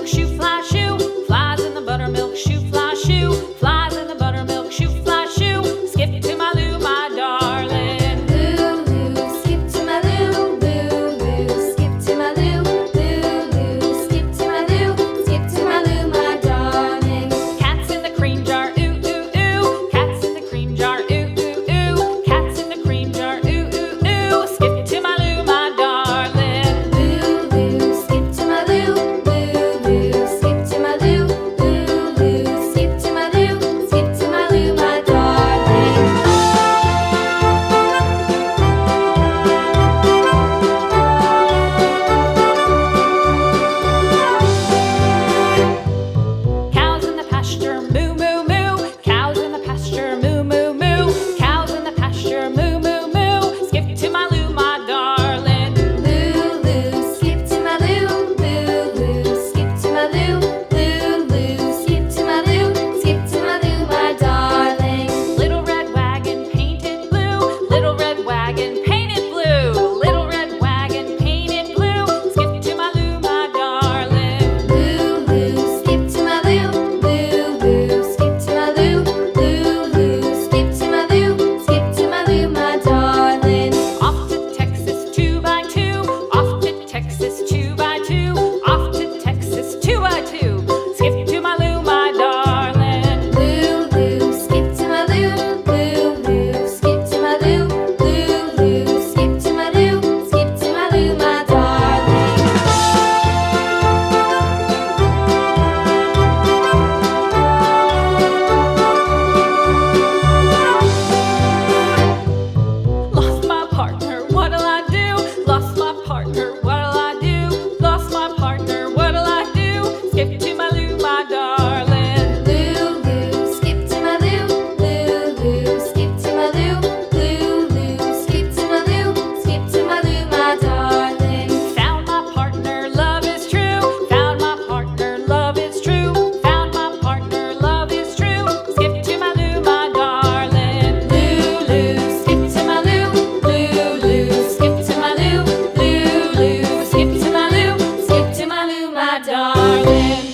buttermilk shoe, fly shoe. Flies in the buttermilk shoe, fly shoe. Flies in the buttermilk shoe, fly shoe. Skip to my Lou, my darling. Lou, skip to my Lou, Lou, skip to my Lou, Lou, skip to my Lou, skip to my Lou, my darling. Cats in the cream jar, ooh, ooh, ooh. Cats in the cream jar, ooh, ooh, ooh. Cats in the cream jar, ooh, ooh, ooh. Skip to my Lou, my darling. Lou, skip to my Lou, Lou, skip to my Lou, Lou, skip to my Lou, skip to my Lou, my darling. Cows in the pasture, moo, moo, moo. Cows in the pasture, moo, moo, moo. Cows in the pasture, moo, moo, moo. Skip to my Lou, my darling. Lou, skip to my Lou, Lou, skip to my Lou, Lou, skip to my Lou, skip to my Lou, my darling. Little red wagon painted blue. Little red wagon painted blue. Little red wagon painted blue. Skip to my Lou, my darling. Lou, skip to my Lou, Lou, skip to my Lou, Lou, skip to my Lou, skip to my Lou, my darling. Off to Texas 2x2. Off to Texas 2x2. Off to Texas 2x2. Skip to my Lou, my darling. Lou, skip to my Lou, Lou, skip to my Lou, Lou, skip to my Lou, skip to my Lou, my darling. Lost my partner, what'll I do? Lost my partner, what'll I do? Lost my partner, what'll I do? Skip to my Lou, my darling. Lou, skip to my Lou, Lou, skip to my Lou, Lou, skip to my Lou, skip to my Lou, my darling. Found my partner, love is true. Found my partner, love is true. Found my partner, love is true. Skip to my Lou, my darling. Lou, skip to my Lou, Lou, skip to my Lou, Lou, skip to my Lou, skip to my Lou, my darling.